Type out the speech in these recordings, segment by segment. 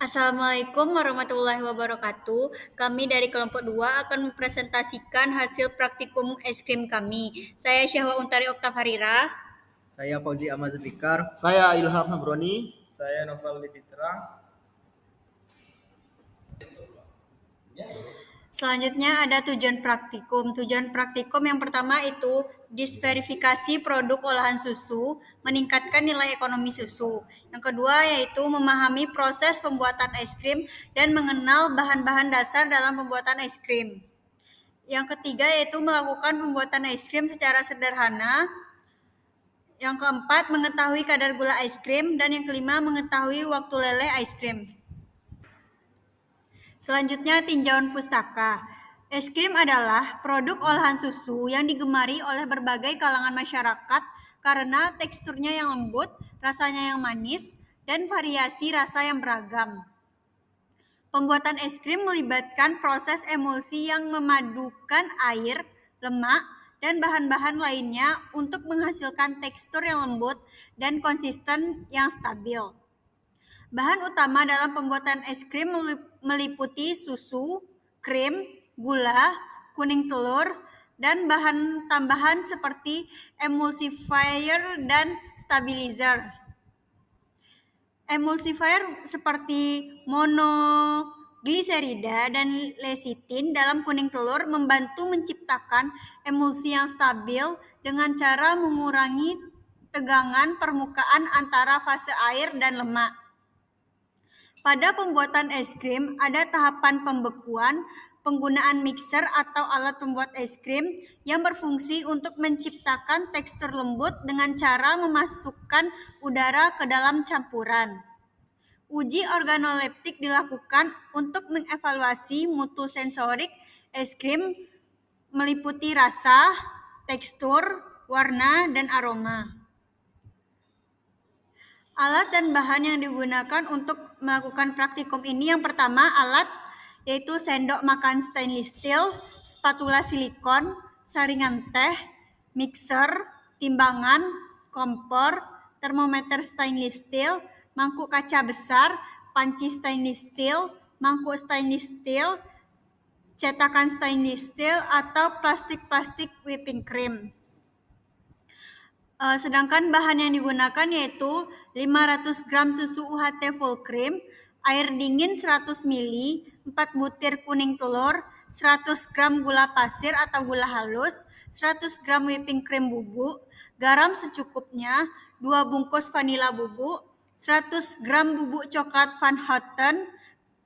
Assalamualaikum warahmatullahi wabarakatuh. Kami dari kelompok 2 akan mempresentasikan hasil praktikum es krim kami. Saya Syahwa Untari Oktafarira. Saya Fauzi Ahmad Zulfikar. Saya Ilham Hamroni. Saya Novel Fitra. Selanjutnya ada tujuan praktikum. Tujuan praktikum yang pertama itu disverifikasi produk olahan susu, meningkatkan nilai ekonomi susu. Yang kedua yaitu memahami proses pembuatan es krim dan mengenal bahan-bahan dasar dalam pembuatan es krim. Yang ketiga yaitu melakukan pembuatan es krim secara sederhana. Yang keempat, mengetahui kadar gula es krim. Dan yang kelima, mengetahui waktu leleh es krim. Selanjutnya, tinjauan pustaka. Es krim adalah produk olahan susu yang digemari oleh berbagai kalangan masyarakat karena teksturnya yang lembut, rasanya yang manis, dan variasi rasa yang beragam. Pembuatan es krim melibatkan proses emulsi yang memadukan air, lemak, dan bahan-bahan lainnya untuk menghasilkan tekstur yang lembut dan konsisten yang stabil. Bahan utama dalam pembuatan es krim meliputi susu, krim, gula, kuning telur, dan bahan tambahan seperti emulsifier dan stabilizer. Emulsifier seperti monogliserida dan lecitin dalam kuning telur membantu menciptakan emulsi yang stabil dengan cara mengurangi tegangan permukaan antara fase air dan lemak. Pada pembuatan es krim, ada tahapan pembekuan, penggunaan mixer atau alat pembuat es krim yang berfungsi untuk menciptakan tekstur lembut dengan cara memasukkan udara ke dalam campuran. Uji organoleptik dilakukan untuk mengevaluasi mutu sensorik es krim meliputi rasa, tekstur, warna, dan aroma. Alat dan bahan yang digunakan untuk melakukan praktikum ini yang pertama alat yaitu sendok makan stainless steel, spatula silikon, saringan teh, mixer, timbangan, kompor, termometer stainless steel, mangkuk kaca besar, panci stainless steel, mangkuk stainless steel, cetakan stainless steel atau plastik whipping cream. Sedangkan bahan yang digunakan yaitu 500 gram susu UHT full cream, air dingin 100 ml, 4 butir kuning telur, 100 gram gula pasir atau gula halus, 100 gram whipping cream bubuk, garam secukupnya, 2 bungkus vanila bubuk, 100 gram bubuk coklat Van Houten,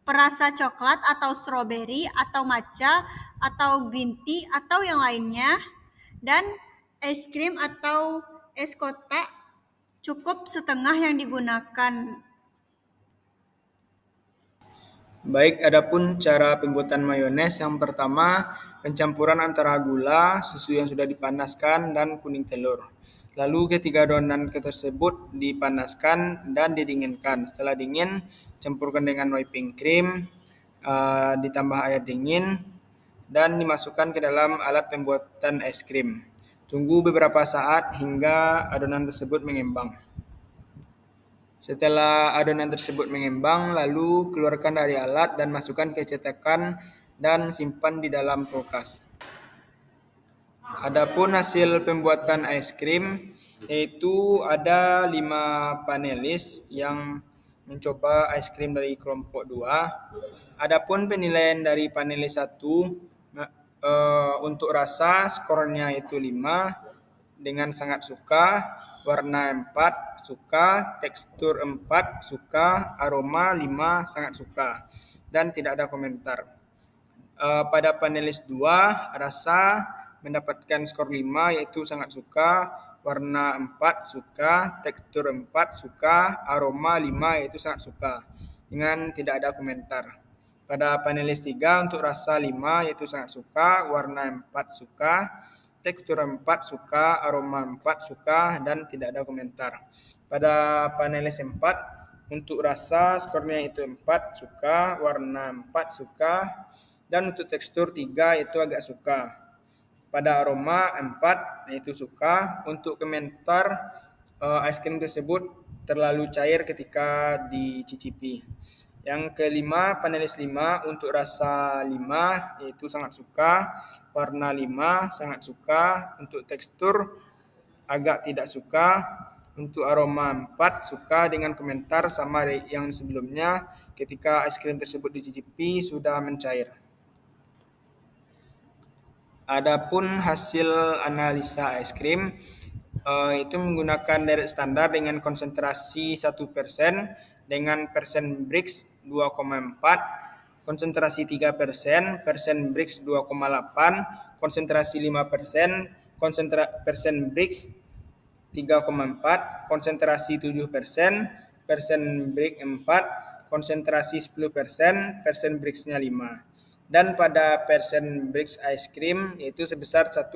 perasa coklat atau stroberi atau matcha atau green tea atau yang lainnya, dan es krim atau es kotak cukup setengah yang digunakan. Baik, adapun cara pembuatan mayones yang pertama, pencampuran antara gula, susu yang sudah dipanaskan, dan kuning telur. Lalu ketiga adonan tersebut dipanaskan dan didinginkan. Setelah dingin, campurkan dengan whipping cream, ditambah air dingin, dan dimasukkan ke dalam alat pembuatan es krim. Tunggu beberapa saat hingga adonan tersebut mengembang. Setelah adonan tersebut mengembang, lalu keluarkan dari alat dan masukkan ke cetakan dan simpan di dalam kulkas. Adapun hasil pembuatan es krim, yaitu ada 5 panelis yang mencoba es krim dari kelompok 2. Adapun penilaian dari panelis 1, untuk rasa skornya itu 5 dengan sangat suka, warna 4 suka, tekstur 4 suka, aroma 5 sangat suka, dan tidak ada komentar. Pada panelis 2, rasa mendapatkan skor 5 yaitu sangat suka, warna 4 suka, tekstur 4 suka, aroma 5 yaitu sangat suka, dengan tidak ada komentar. Pada panelis 3 untuk rasa 5 yaitu sangat suka, warna 4 suka, tekstur 4 suka, aroma 4 suka, dan tidak ada komentar. Pada panelis 4 untuk rasa skornya itu 4 suka, warna 4 suka, dan untuk tekstur 3 itu agak suka. Pada aroma 4 yaitu suka. Untuk komentar, es krim tersebut terlalu cair ketika dicicipi. Yang kelima, panelis 5 untuk rasa 5 yaitu sangat suka, warna 5 sangat suka, untuk tekstur agak tidak suka, untuk aroma 4 suka dengan komentar sama yang sebelumnya ketika es krim tersebut dicicipi sudah mencair. Adapun hasil analisa es krim itu menggunakan deret standar dengan konsentrasi 1% dengan persen Brix 2,4, konsentrasi 3%, persen Brix 2,8, konsentrasi 5%, persen Brix 3,4, konsentrasi 7%, persen Brix 4, konsentrasi 10%, persen Brix-nya 5. Dan pada persen Brix ice cream itu sebesar 1,2.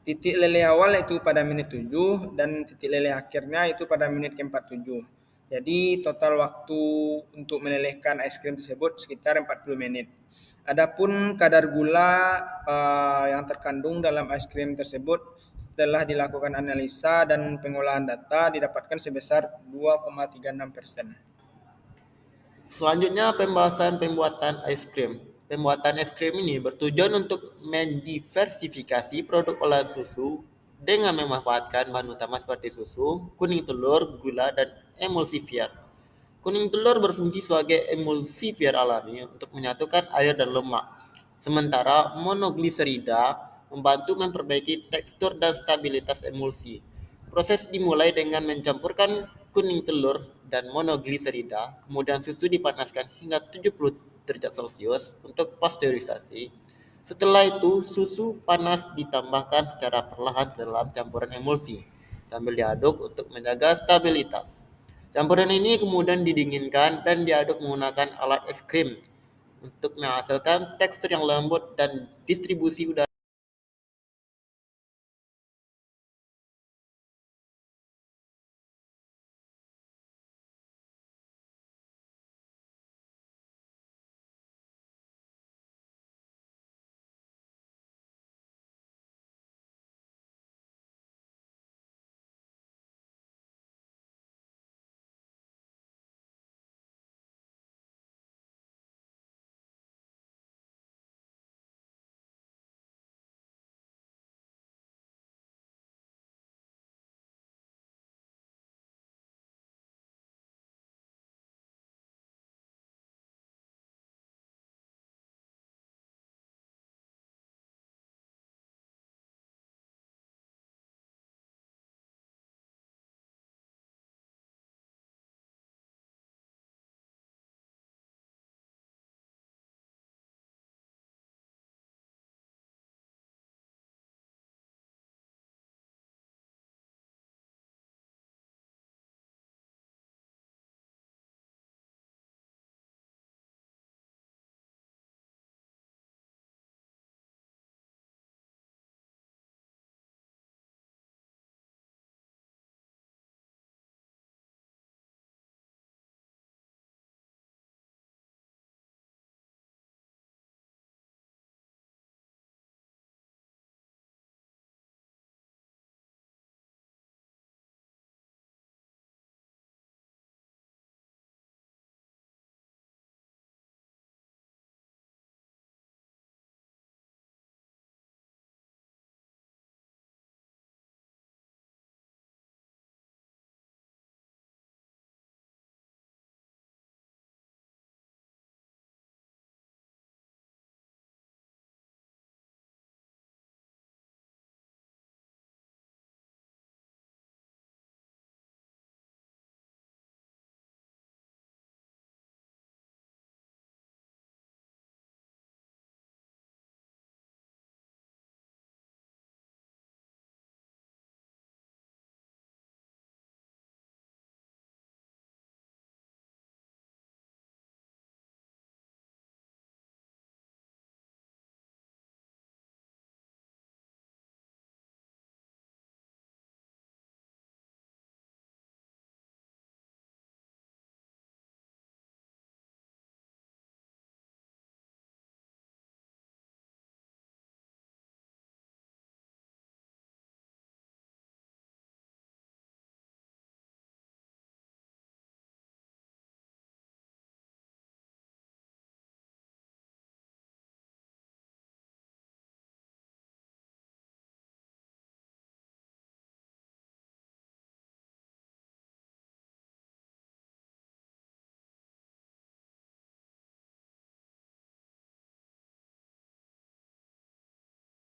Titik leleh awal itu pada menit 7 dan titik leleh akhirnya itu pada menit ke-47. Jadi total waktu untuk melelehkan es krim tersebut sekitar 40 menit. Adapun kadar gula yang terkandung dalam es krim tersebut setelah dilakukan analisa dan pengolahan data didapatkan sebesar 2,36%. Selanjutnya pembahasan pembuatan es krim. Pembuatan es krim ini bertujuan untuk mendiversifikasi produk olahan susu dengan memanfaatkan bahan utama seperti susu, kuning telur, gula, dan emulsifier. Kuning telur berfungsi sebagai emulsifier alami untuk menyatukan air dan lemak, sementara monogliserida membantu memperbaiki tekstur dan stabilitas emulsi. Proses dimulai dengan mencampurkan kuning telur dan monogliserida, kemudian susu dipanaskan hingga 70 derajat Celcius untuk pasteurisasi. Setelah itu, susu panas ditambahkan secara perlahan dalam campuran emulsi, sambil diaduk untuk menjaga stabilitas. Campuran ini kemudian didinginkan dan diaduk menggunakan alat es krim untuk menghasilkan tekstur yang lembut dan distribusi udara